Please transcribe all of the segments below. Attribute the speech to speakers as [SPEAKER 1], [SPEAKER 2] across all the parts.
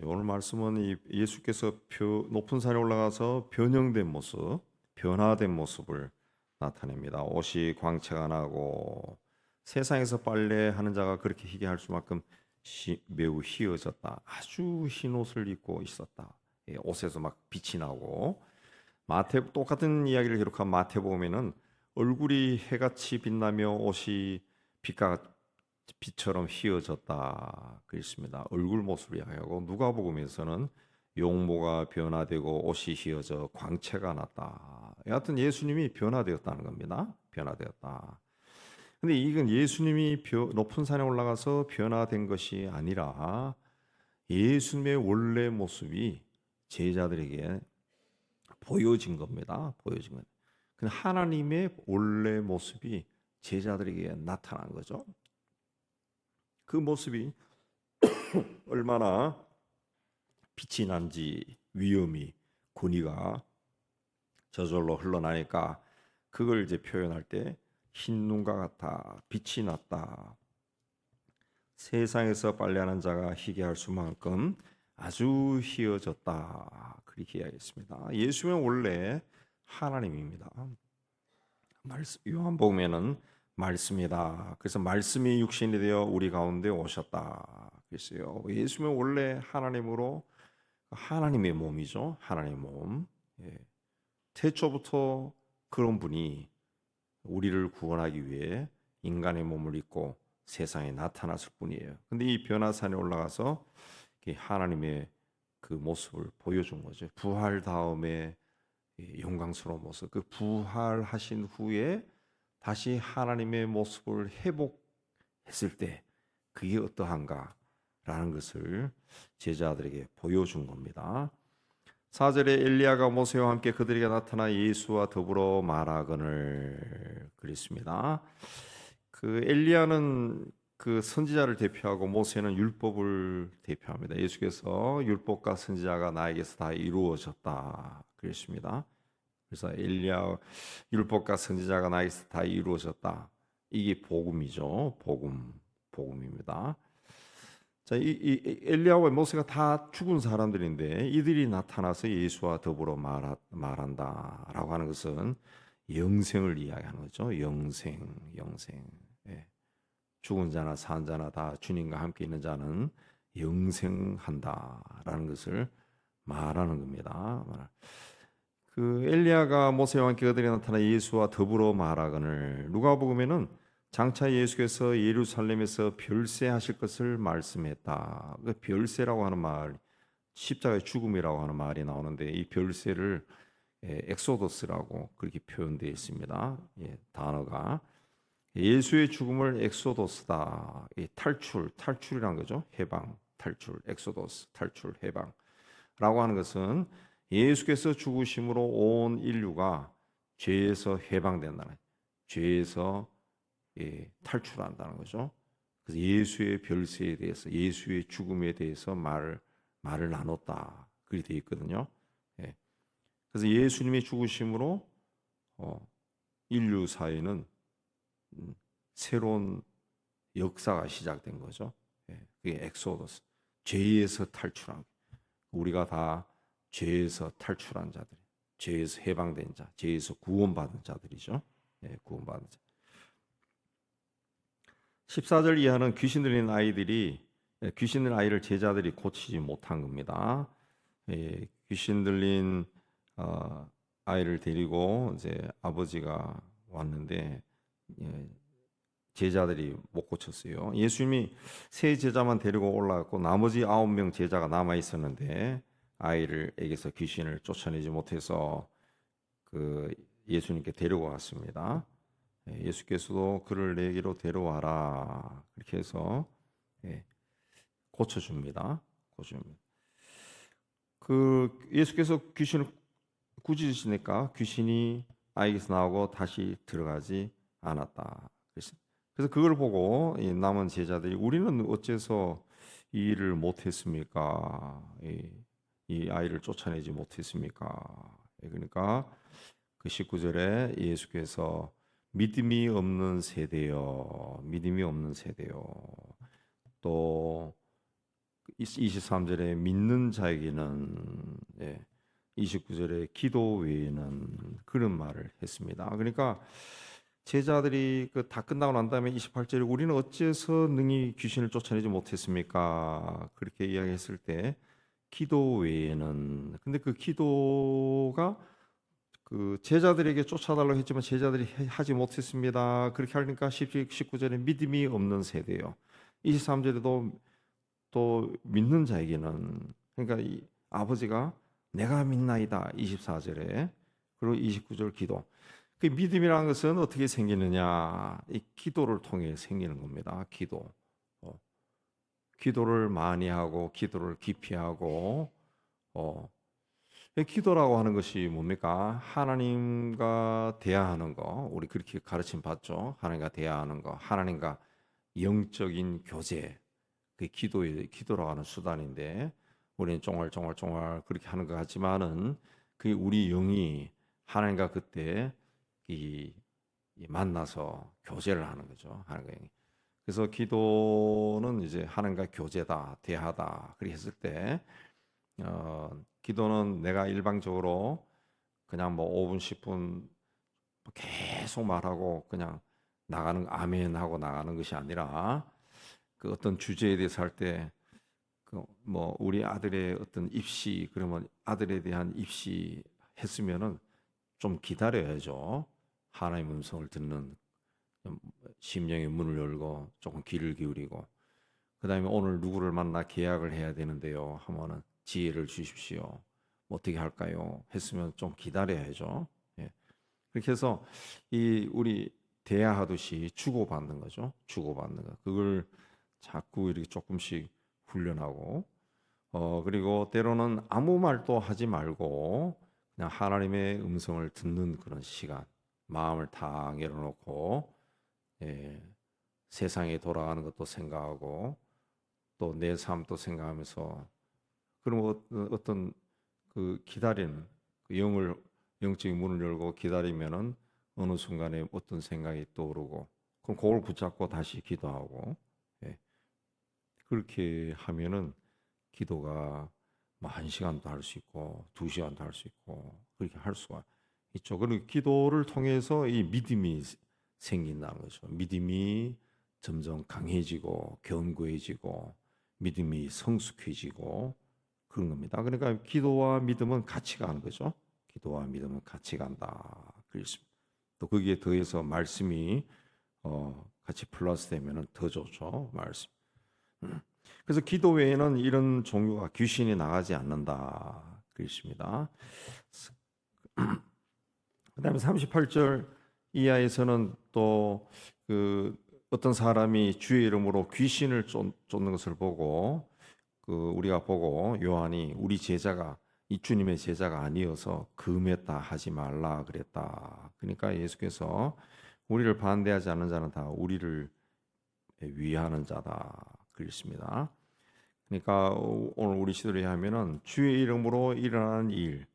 [SPEAKER 1] 오늘 말씀은 예수께서 높은 산에 올라가서 변형된 모습, 변화된 모습을 나타냅니다. 옷이 광채가 나고 세상에서 빨래하는 자가 그렇게 희게할 수만큼 매우 희어졌다. 아주 흰 옷을 입고 있었다. 옷에서 막 빛이 나고 똑같은 이야기를 기록한 마태복음에는 얼굴이 해같이 빛나며 옷이 빛과 빛처럼 휘어졌다 그랬습니다. 얼굴 모습을 이야기하고 누가복음에서는 용모가 변화되고 옷이 휘어져 광채가 났다. 여하튼 예수님이 변화되었다는 겁니다. 변화되었다. 근데 이건 예수님이 높은 산에 올라가서 변화된 것이 아니라 예수님의 원래 모습이 제자들에게 보여진 겁니다. 보여진 것. 하나님의 원래 모습이 제자들에게 나타난 거죠. 그 모습이 얼마나 빛이 난지 위엄이 권위가 저절로 흘러나니까 그걸 이제 표현할 때 흰 눈과 같아 빛이 났다. 세상에서 빨래하는 자가 희게 할 수만큼 아주 희어졌다. 그렇게 이야기했습니다. 예수는 원래 하나님입니다. 요한복음에는 말씀이다. 그래서 말씀이 육신이 되어 우리 가운데 오셨다. 그랬어요. 예수는 원래 하나님으로 하나님의 몸이죠. 하나님의 몸. 태초부터 그런 분이 우리를 구원하기 위해 인간의 몸을 입고 세상에 나타났을 뿐이에요. 근데 이 변화산에 올라가서 하나님의 그 모습을 보여준 거죠. 부활 다음에 영광스러운 모습. 그 부활하신 후에 다시 하나님의 모습을 회복했을 때 그게 어떠한가라는 것을 제자들에게 보여준 겁니다. 4절에 엘리야가 모세와 함께 그들에게 나타나 예수와 더불어 말하거늘 그랬습니다. 그 엘리야는 그 선지자를 대표하고 모세는 율법을 대표합니다. 예수께서 율법과 선지자가 나에게서 다 이루어졌다 그랬습니다. 그래서 엘리야 율법과 선지자가 나에게서 다 이루어졌다. 이게 복음이죠. 복음입니다. 자, 이 엘리야와 모세가 다 죽은 사람들인데 이들이 나타나서 예수와 더불어 말한다라고 하는 것은 영생을 이야기하는 거죠. 영생. 예. 죽은 자나 산 자나 다 주님과 함께 있는 자는 영생한다라는 것을 말하는 겁니다. 그 엘리야가 모세와 함께 그들이 나타나 예수와 더불어 말하거늘 누가복음에는 장차 예수께서 예루살렘에서 별세하실 것을 말씀했다. 그 별세라고 하는 말, 십자가의 죽음이라고 하는 말이 나오는데 이 별세를 엑소더스라고 그렇게 표현되어 있습니다. 단어가 예수의 죽음을 엑소더스다. 탈출이란 거죠. 해방, 탈출, 엑소더스, 탈출, 해방라고 하는 것은 예수께서 죽으심으로 온 인류가 죄에서 해방된다는, 죄에서 탈출한다는 거죠. 그래서 예수의 별세에 대해서, 예수의 죽음에 대해서 말을 나눴다. 그렇게 되어 있거든요. 그래서 예수님의 죽으심으로 인류 사회는 새로운 역사가 시작된 거죠. 그게 엑소더스, 죄에서 탈출한, 우리가 다 죄에서 탈출한 자들, 죄에서 해방된 자, 죄에서 구원받은 자들이죠. 구원받은 자. 14절 이하는 귀신 들린 아이를 제자들이 고치지 못한 겁니다. 귀신 들린 아이를 데리고 이제 아버지가 왔는데 제자들이 못 고쳤어요. 예수님이 세 제자만 데리고 올라갔고 나머지 9명 제자가 남아 있었는데 아이를에게서 귀신을 쫓아내지 못해서 그 예수님께 데려왔습니다. 예수께서도 그를 내게로 데려와라 그렇게 해서 고쳐줍니다. 그 예수께서 귀신을 꾸짖으시니까 귀신이 아이에게서 나오고 다시 들어가지 않았다. 그래서 그걸 보고 남은 제자들이 우리는 어째서 이 일을 못했습니까? 이 아이를 쫓아내지 못했습니까? 그러니까 그 19절에 예수께서 믿음이 없는 세대요. 또 23절에 믿는 자에게는, 29절에 기도 외에는 그런 말을 했습니다. 그러니까 제자들이 다 끝나고 난 다음에 28절에 우리는 어째서 능히 귀신을 쫓아내지 못했습니까? 그렇게 이야기했을 때 기도 외에는, 근데 그 기도가 그 제자들에게 쫓아달라고 했지만 제자들이 하지 못했습니다. 그렇게 하니까 19절에 믿음이 없는 세대요. 23절에도 또 믿는 자에게는, 그러니까 이 아버지가 내가 믿나이다 24절에, 그리고 29절 기도. 그 믿음이라는 것은 어떻게 생기느냐? 이 기도를 통해 생기는 겁니다. 기도. 기도를 많이 하고 기도를 깊이 하고, 기도라고 하는 것이 뭡니까? 하나님과 대화하는 거. 우리 그렇게 가르침 받죠. 하나님과 대화하는 거. 하나님과 영적인 교제. 그 기도라고 하는 수단인데, 우리는 쫑알쫑알 그렇게 하는 것 같지만은 그 우리 영이 하나님과 그때 이 만나서 교제를 하는 거죠. 하나님과 영이. 그래서 기도는 이제 하나님과 교제다, 대하다. 그렇게 했을 때, 기도는 내가 일방적으로 그냥 뭐 5분, 10분 계속 말하고 그냥 나가는, 아멘 하고 나가는 것이 아니라, 그 어떤 주제에 대해서 할 때, 뭐 우리 아들의 어떤 입시, 그러면 아들에 대한 입시 했으면은 좀 기다려야죠. 하나님의 음성을 듣는, 심령의 문을 열고 조금 귀를 기울이고, 그다음에 오늘 누구를 만나 계약을 해야 되는데요 하면은 지혜를 주십시오. 뭐 어떻게 할까요? 했으면 좀 기다려야죠. 예. 그렇게 해서 이 우리 대화하듯이 주고받는 거죠. 주고받는 거. 그걸 자꾸 이렇게 조금씩 훈련하고, 그리고 때로는 아무 말도 하지 말고 그냥 하나님의 음성을 듣는 그런 시간, 마음을 다 열어놓고, 세상에 돌아가는 것도 생각하고 또 내 삶도 생각하면서, 그럼 어떤 그 기다리는 그 영적인 문을 열고 기다리면은 어느 순간에 어떤 생각이 떠오르고, 그럼 그걸 붙잡고 다시 기도하고, 예. 그렇게 하면은 기도가 뭐 1시간도 할 수 있고 2시간도 할 수 있고 그렇게 할 수가 있죠. 그리고 기도를 통해서 이 믿음이 생긴다는 거죠. 믿음이 점점 강해지고 견고해지고 믿음이 성숙해지고 그런 겁니다. 그러니까 기도와 믿음은 같이 가는 거죠. 기도와 믿음은 같이 간다. 그렇습니다. 또 거기에 더해서 말씀이 같이 플러스 되면은 더 좋죠. 말씀. 그래서 기도 외에는 이런 종류가 귀신이 나가지 않는다. 그렇습니다. 그다음에 38절 이하에서는 또 그 어떤 사람이 주의 이름으로 귀신을 쫓는 것을 보고, 그 우리가 보고 요한이 우리 제자가 이 주님의 제자가 아니어서 금했다 하지 말라 그랬다. 그러니까 예수께서 우리를 반대하지 않는 자는 다 우리를 위하는 자다. 그랬습니다. 그러니까 오늘 우리 시대로 하면은 주의 이름으로 일어나는 일,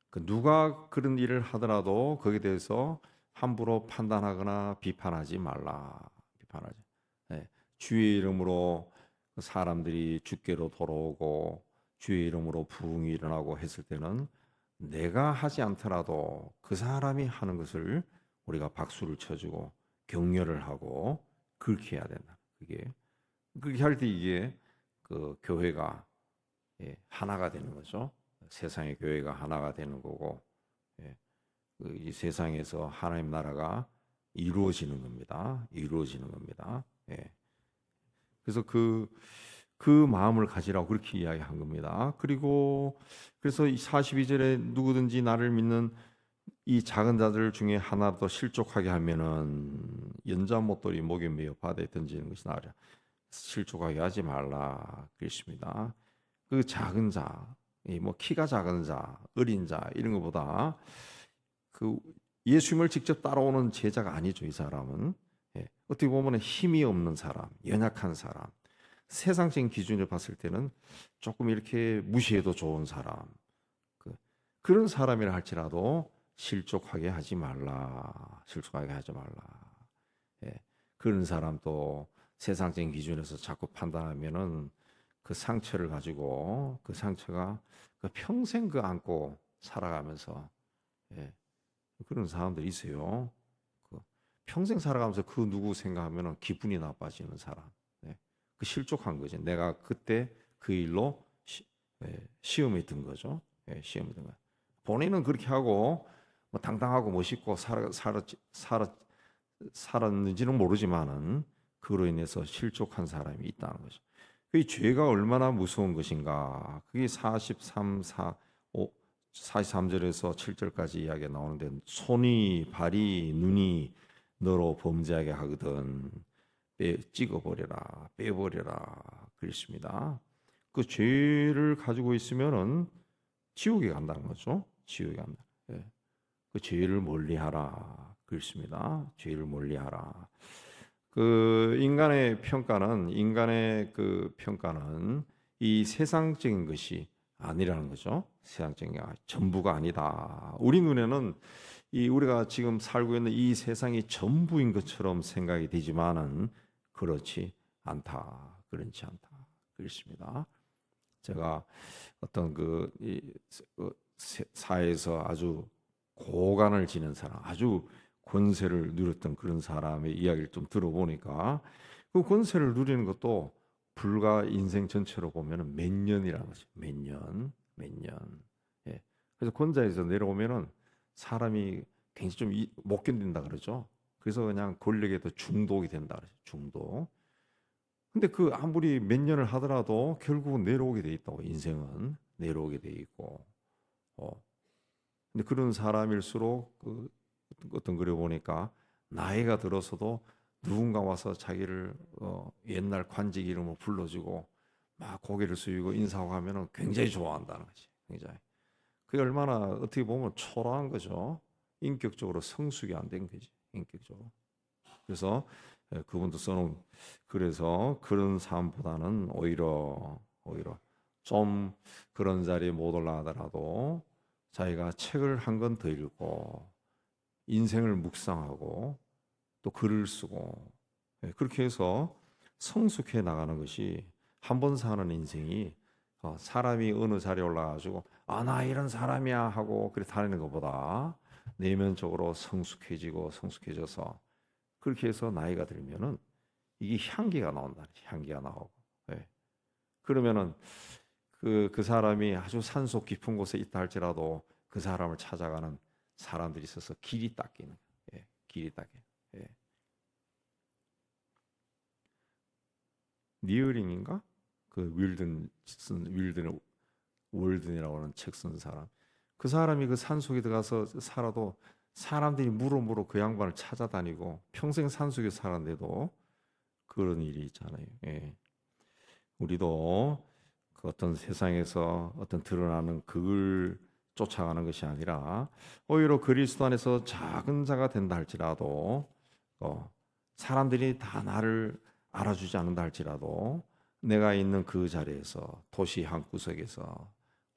[SPEAKER 1] 그 누가 그런 일을 하더라도 거기에 대해서 함부로 판단하거나 비판하지 말라. 비판하지. 네. 주의 이름으로 사람들이 주께로 돌아오고 주의 이름으로 부흥이 일어나고 했을 때는 내가 하지 않더라도 그 사람이 하는 것을 우리가 박수를 쳐주고 격려를 하고 그렇게 해야 된다. 그렇게 할 때 이게 그 교회가 하나가 되는 거죠. 세상의 교회가 하나가 되는 거고, 이 세상에서 하나님 나라가 이루어지는 겁니다. 이루어지는 겁니다. 그래서 그 마음을 가지라고 그렇게 이야기한 겁니다. 그리고 그래서 이 42절에 누구든지 나를 믿는 이 작은 자들 중에 하나도 실족하게 하면은 연자 못돌이 목에 매어 바다에 던지는 것이 나으랴. 실족하게 하지 말라 그랬습니다. 그 작은 자, 뭐 키가 작은 자, 어린 자 이런 것보다 그 예수님을 직접 따라오는 제자가 아니죠. 이 사람은 어떻게 보면 힘이 없는 사람, 연약한 사람, 세상적인 기준으로 봤을 때는 조금 이렇게 무시해도 좋은 사람, 그런 사람이라 할지라도 실족하게 하지 말라. 실족하게 하지 말라. 그런 사람도 세상적인 기준에서 자꾸 판단하면은 그 상처를 가지고 그 상처가 그 평생 그 안고 살아가면서 예, 그런 사람들이 있어요. 그 평생 살아가면서 그 누구 생각하면 기분이 나빠지는 사람. 예, 그 실족한 거지. 내가 그때 그 일로 시험에 든 거죠. 예, 시험에 든 거. 본인은 그렇게 하고 뭐 당당하고 멋있고 살았는지는 모르지만은 그로 인해서 실족한 사람이 있다는 거죠. 그 죄가 얼마나 무서운 것인가. 그게 43절에서 7절까지 이야기가 나오는데 손이 발이 눈이 너로 범죄하게 하거든 찍어버려라 빼버려라 그랬습니다. 그 죄를 가지고 있으면은 지옥에 간다는 거죠. 지옥에 간다. 예. 그 죄를 멀리하라 그랬습니다. 죄를 멀리하라. 그 인간의 그 평가는 이 세상적인 것이 아니라는 거죠. 세상적인 게 전부가 아니다. 우리 눈에는 이 우리가 지금 살고 있는 이 세상이 전부인 것처럼 생각이 되지만은 그렇지 않다. 그렇지 않다. 그렇습니다. 제가 어떤 사회에서 아주 고관을 지닌 사람, 아주 권세를 누렸던 그런 사람의 이야기를 좀 들어보니까 그 권세를 누리는 것도 불과 인생 전체로 보면은 몇 년이라는 거죠. 몇 년, 몇 년. 예. 그래서 권자에서 내려오면은 사람이 굉장히 좀 못 견딘다 그러죠. 그래서 그냥 권력에도 중독이 된다 그러죠. 중독. 근데 그 아무리 몇 년을 하더라도 결국은 내려오게 돼 있다고 인생은 내려오게 돼 있고. 근데 그런 사람일수록 그 어떤 글을 보니까 나이가 들어서도 누군가 와서 자기를 옛날 관직 이름을 불러주고 막 고개를 숙이고 인사하고 하면은 굉장히 좋아한다는 거지. 굉장히. 그게 얼마나 어떻게 보면 초라한 거죠. 인격적으로 성숙이 안 된 거지. 인격적으로. 그래서 그분도 써놓은 그래서 그런 삶보다는 오히려 좀 그런 자리에 못 올라가더라도 자기가 책을 한 권 더 읽고 인생을 묵상하고 또 글을 쓰고 그렇게 해서 성숙해 나가는 것이 한 번 사는 인생이 사람이 어느 자리에 올라가지고 나 이런 사람이야 하고 그렇게 다니는 것보다 내면적으로 성숙해져서 그렇게 해서 나이가 들면은 이게 향기가 나온다. 향기가 나오고. 예. 그러면은 그 사람이 아주 산속 깊은 곳에 있다 할지라도 그 사람을 찾아가는 사람들이 있어서 길이 닦이는. 예. 길이 닦여. 예. 니어링인가? 그 윌든 월든이라고 하는 책 쓴 사람. 그 사람이 그 산속에 들어가서 살아도 사람들이 물어물어 그 양반을 찾아다니고 평생 산속에 살았는데도 그런 일이 있잖아요. 예. 우리도 그 어떤 세상에서 어떤 드러나는 그걸 쫓아가는 것이 아니라 오히려 그리스도 안에서 작은 자가 된다 할지라도 사람들이 다 나를 알아주지 않는다 할지라도 내가 있는 그 자리에서 도시 한 구석에서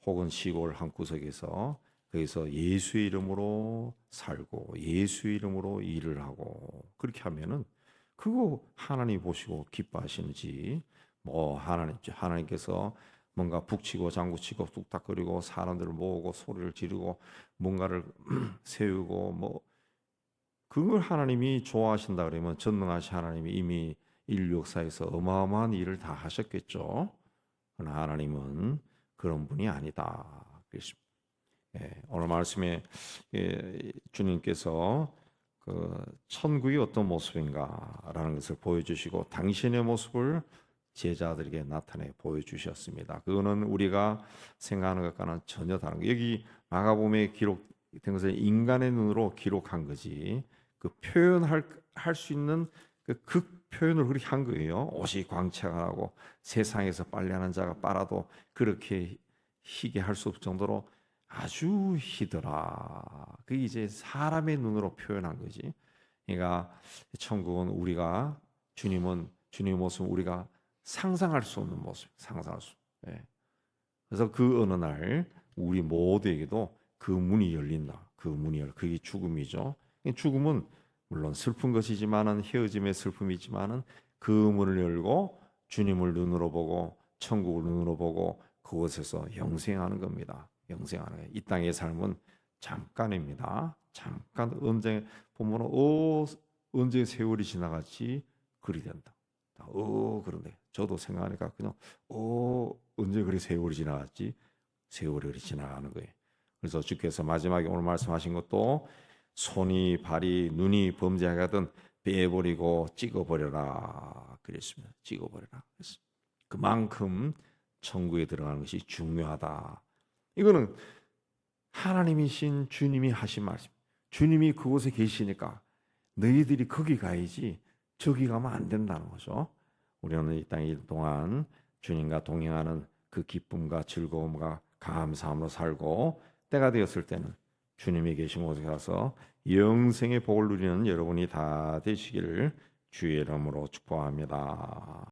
[SPEAKER 1] 혹은 시골 한 구석에서 거기서 예수의 이름으로 살고 예수의 이름으로 일을 하고 그렇게 하면은 그거 하나님 보시고 기뻐하시는지 뭐 하나님께서 뭔가 북치고 장구치고 뚝딱거리고 사람들을 모으고 소리를 지르고 뭔가를 세우고 뭐 그걸 하나님이 좋아하신다 그러면 전능하신 하나님이 이미 인류 역사에서 어마어마한 일을 다 하셨겠죠. 그러나 하나님은 그런 분이 아니다. 그렇습니다. 오늘 말씀에 주님께서 그 천국이 어떤 모습인가라는 것을 보여주시고 당신의 모습을 제자들에게 나타내 보여주셨습니다. 그거는 우리가 생각하는 것과는 전혀 다른 거. 여기 마가복음에 기록된 것을 인간의 눈으로 기록한 거지. 그 표현할 수 있는 그 극 표현을 그렇게 한 거예요. 옷이 광채하고 세상에서 빨래하는 자가 빨아도 그렇게 희게 할 수 없을 정도로 아주 희더라. 그게 이제 사람의 눈으로 표현한 거지. 그러니까 천국은 주님의 모습 우리가 상상할 수 없는 모습, 상상할 수. 예. 그래서 그 어느 날 우리 모두에게도 그 문이 열린다. 그 문이 그게 죽음이죠. 죽음은 물론 슬픈 것이지만은 헤어짐의 슬픔이지만은 그 문을 열고 주님을 눈으로 보고 천국을 눈으로 보고 그곳에서 영생하는 겁니다. 영생하는 거예요. 이 땅의 삶은 잠깐입니다. 잠깐 언제 보면 언제 세월이 지나갔지 그리 된다. 그런데 저도 생각하니까 그냥 언제 그리 세월이 지나갔지 세월이 그리 지나가는 거예요. 그래서 주께서 마지막에 오늘 말씀하신 것도 손이 발이 눈이 범죄하거든 빼버리고 찍어버려라 그랬습니다. 찍어버려라 그랬습니다. 그만큼 천국에 들어가는 것이 중요하다. 이거는 하나님이신 주님이 하신 말씀. 주님이 그곳에 계시니까 너희들이 거기 가야지 저기 가면 안 된다는 거죠. 우리는 이 땅에 동안 주님과 동행하는 그 기쁨과 즐거움과 감사함으로 살고 때가 되었을 때는 주님이 계신 곳에 가서 영생의 복을 누리는 여러분이 다 되시기를 주의 이름으로 축복합니다.